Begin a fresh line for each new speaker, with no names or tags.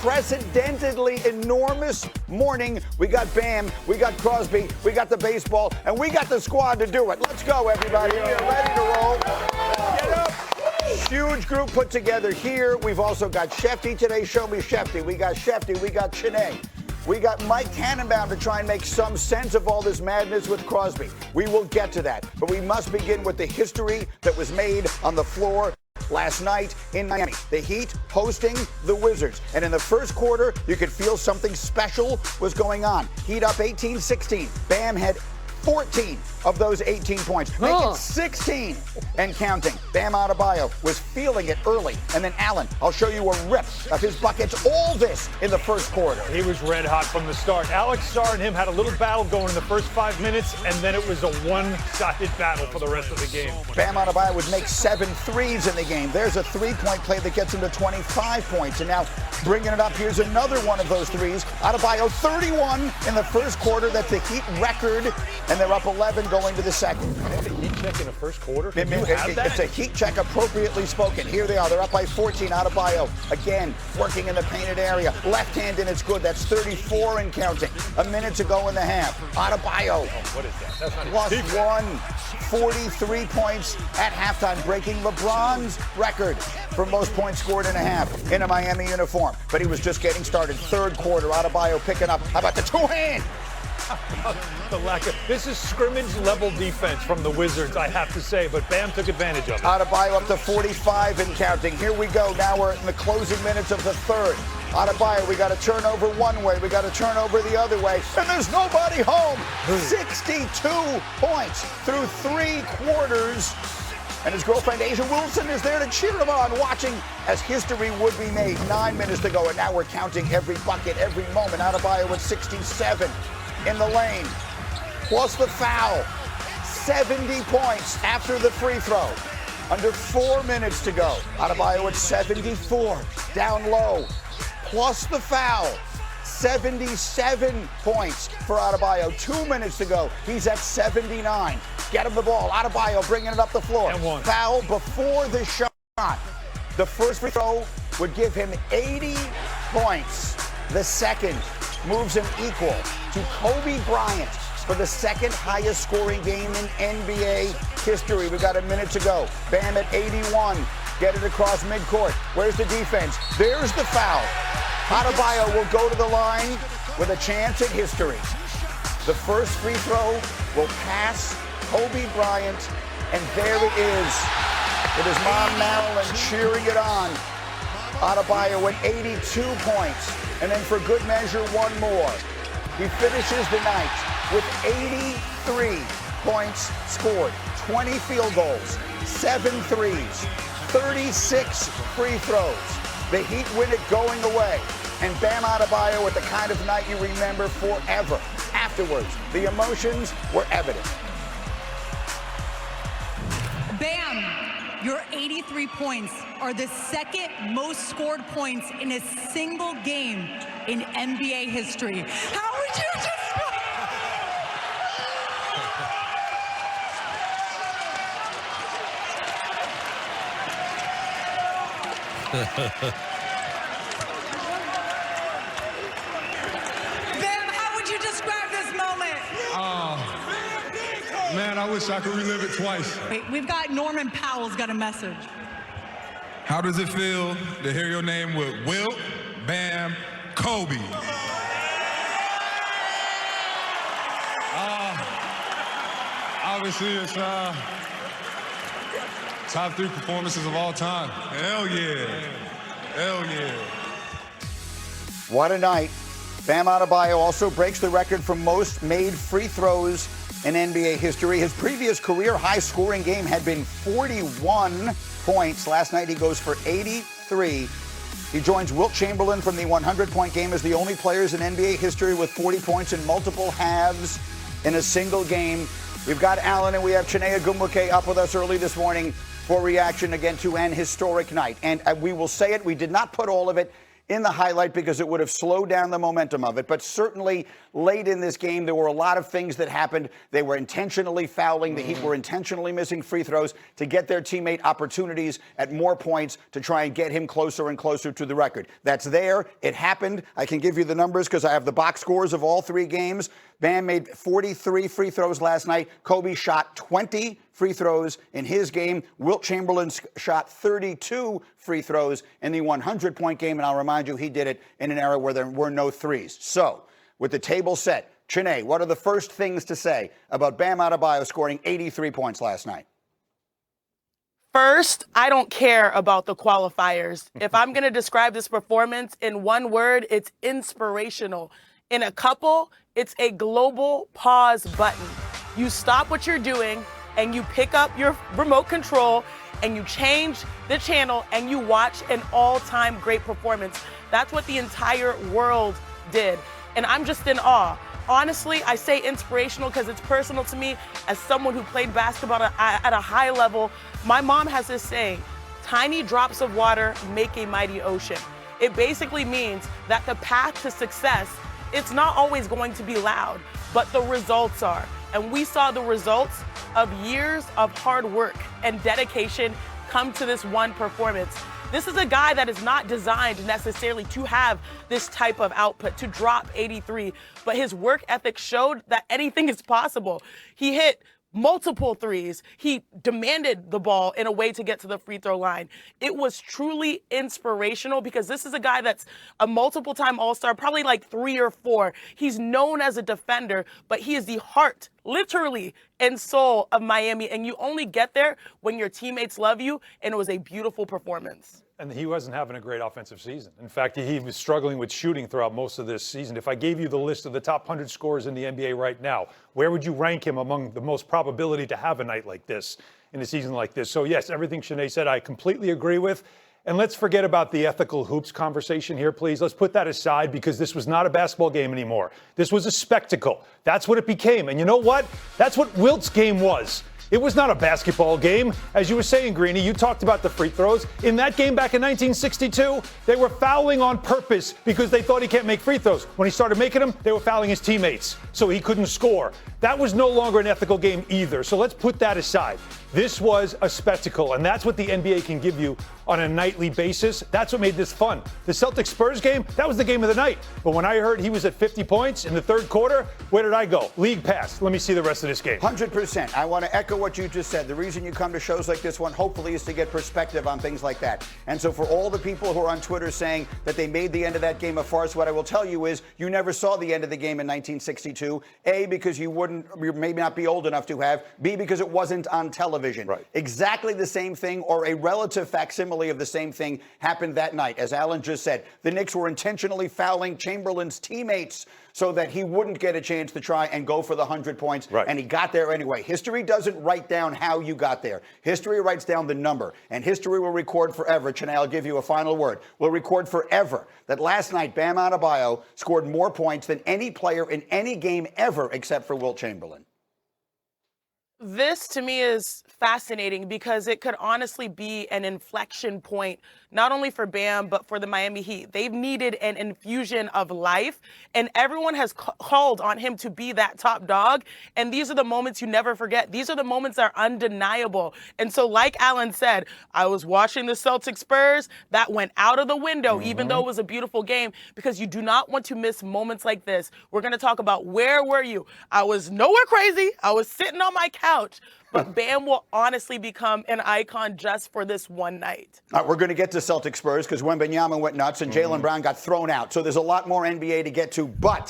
unprecedentedly enormous morning. We got Bam, we got Crosby, we got the baseball, and we got the squad to do it. Let's go, everybody. We are ready to roll. Get up. Huge group put together here. We've also got Shefty today. Show me Shefty. We got Shefty. We got Chiney. We got Mike Tannenbaum to try and make some sense of all this madness with Crosby. We will get to that. But we must begin with the history that was made on the floor last night in Miami. The Heat hosting the Wizards. And in the first quarter, you could feel something special was going on. Heat up 18-16. Bam had 14 of those 18 points. Make it 16 and counting. Bam Adebayo was feeling it early. And then Allen, I'll show you a rip of his buckets. All this in the first quarter.
He was red hot from the start. Alex Starr and him had a little battle going in the first 5 minutes, and then it was a one-sided battle for the rest of the game.
Bam Adebayo would make 7 threes in the game. There's a three-point play that gets him to 25 points. And now bringing it up, here's another one of those threes. Adebayo 31 in the first quarter. That's the Heat record. And they're up 11 going to the second.
That's a heat check in the first quarter? It's
a heat check appropriately spoken. Here they are. They're up by 14. Adebayo, again, working in the painted area. Left hand and it's good. That's 34 and counting. A minute to go in the half. Adebayo.
What is that? That's not
plus 43 points at halftime, breaking LeBron's record for most points scored in a half in a Miami uniform. But he was just getting started. Third quarter, Adebayo picking up. How about the two-hand?
This is scrimmage-level defense from the Wizards, I have to say, but Bam took advantage of it.
Adebayo up to 45 and counting. Here we go. Now we're in the closing minutes of the third. Adebayo, we got to turn over one way. We got to turn over the other way. And there's nobody home. 62 points through 3 quarters. And his girlfriend, Asia Wilson, is there to cheer him on, watching as history would be made. 9 minutes to go, and now we're counting every bucket, every moment. Adebayo with 67 in the lane, plus the foul. 70 points after the free throw. Under 4 minutes to go. Adebayo at 74, down low, plus the foul. 77 points for Adebayo. 2 minutes to go. He's at 79. Get him the ball. Adebayo bringing it up the floor. Foul before the shot. The first free throw would give him 80 points. The second moves him equal to Kobe Bryant for the second highest scoring game in NBA history. We got a minute to go. Bam at 81. Get it across midcourt. Where's the defense? There's the foul. Adebayo will go to the line with a chance at history. The first free throw will pass Kobe Bryant, and there it is, with his mom Marilyn cheering it on. Adebayo at 82 points, and then for good measure, one more. He finishes the night with 83 points scored, 20 field goals, 7 threes, 36 free throws. The Heat win it going away, and Bam Adebayo with the kind of night you remember forever. Afterwards, the emotions were evident.
Bam, your 83 points are the second most scored points in a single game in NBA history. How would you just... Bam, how would you describe this moment?
Man, I wish I could relive it twice.
Wait, we've got Norman Powell's got a message.
How does it feel to hear your name with Wilt, Bam, Kobe? Obviously, it's top 3 performances of all time. Hell yeah. Hell yeah.
What a night. Bam Adebayo also breaks the record for most made free throws in NBA history. His previous career high scoring game had been 41 points. Last night he goes for 83. He joins Wilt Chamberlain from the 100-point game as the only players in NBA history with 40 points in multiple halves in a single game. We've got Allen and we have Chiney Ogwumike up with us early this morning for reaction again to an historic night. And we will say it, we did not put all of it in the highlight because it would have slowed down the momentum of it. But certainly late in this game, there were a lot of things that happened. They were intentionally fouling. The Heat were intentionally missing free throws to get their teammate opportunities at more points to try and get him closer and closer to the record. That's there. It happened. I can give you the numbers because I have the box scores of all three games. Bam made 43 free throws last night. Kobe shot 20 free throws in his game. Wilt Chamberlain shot 32 free throws in the 100-point game. And I'll remind you, he did it in an era where there were no threes. So with the table set, Chiney, what are the first things to say about Bam Adebayo scoring 83 points last night?
First, I don't care about the qualifiers. If I'm going to describe this performance in one word, it's inspirational. In a couple, it's a global pause button. You stop what you're doing and you pick up your remote control and you change the channel and you watch an all-time great performance. That's what the entire world did. And I'm just in awe. Honestly, I say inspirational because it's personal to me as someone who played basketball at a high level. My mom has this saying, tiny drops of water make a mighty ocean. It basically means that the path to success, it's not always going to be loud, but the results are. And we saw the results of years of hard work and dedication come to this one performance. This is a guy that is not designed necessarily to have this type of output, to drop 83, but his work ethic showed that anything is possible. He hit multiple threes. He demanded the ball in a way to get to the free throw line. It was truly inspirational because this is a guy that's a multiple-time All-Star, probably like 3 or 4. He's known as a defender, but he is the heart, literally, and soul of Miami. And you only get there when your teammates love you, and it was a beautiful performance.
And he wasn't having a great offensive season. In fact, he was struggling with shooting throughout most of this season. If I gave you the list of the top 100 scorers in the NBA right now, where would you rank him among the most probability to have a night like this, in a season like this? So, yes, everything Chiney said, I completely agree with. And let's forget about the ethical hoops conversation here, please. Let's put that aside because this was not a basketball game anymore. This was a spectacle. That's what it became. And you know what? That's what Wilt's game was. It was not a basketball game. As you were saying, Greeny, you talked about the free throws. In that game back in 1962, they were fouling on purpose because they thought he can't make free throws. When he started making them, they were fouling his teammates, so he couldn't score. That was no longer an ethical game either, so let's put that aside. This was a spectacle, and that's what the NBA can give you on a nightly basis. That's what made this fun. The Celtics-Spurs game, that was the game of the night. But when I heard he was at 50 points in the third quarter, where did I go? League pass. Let me see the rest of this game.
100%. I want to echo what you just said. The reason you come to shows like this one, hopefully, is to get perspective on things like that. And so for all the people who are on Twitter saying that they made the end of that game a farce, what I will tell you is you never saw the end of the game in 1962. A, because you may not be old enough to have. B, because it wasn't on television.
Right.
Exactly the same thing or a relative facsimile of the same thing happened that night. As Alan just said, the Knicks were intentionally fouling Chamberlain's teammates so that he wouldn't get a chance to try and go for the 100 points.
Right.
And he got there anyway. History doesn't write down how you got there. History writes down the number. And history will record forever. Chiney, I'll give you a final word. Will record forever that last night Bam Adebayo scored more points than any player in any game ever except for Wilt Chamberlain.
This, to me, is fascinating because it could honestly be an inflection point, not only for Bam, but for the Miami Heat. They've needed an infusion of life, and everyone has called on him to be that top dog. And these are the moments you never forget. These are the moments that are undeniable. And so, like Alan said, I was watching the Celtics Spurs. That went out of the window, even though it was a beautiful game, because you do not want to miss moments like this. We're going to talk about where were you? I was nowhere crazy. I was sitting on my couch. But Bam will honestly become an icon just for this one night.
All right, we're going to get to Celtics Spurs because Wembanyama went nuts and Jaylen Brown got thrown out. So there's a lot more NBA to get to. But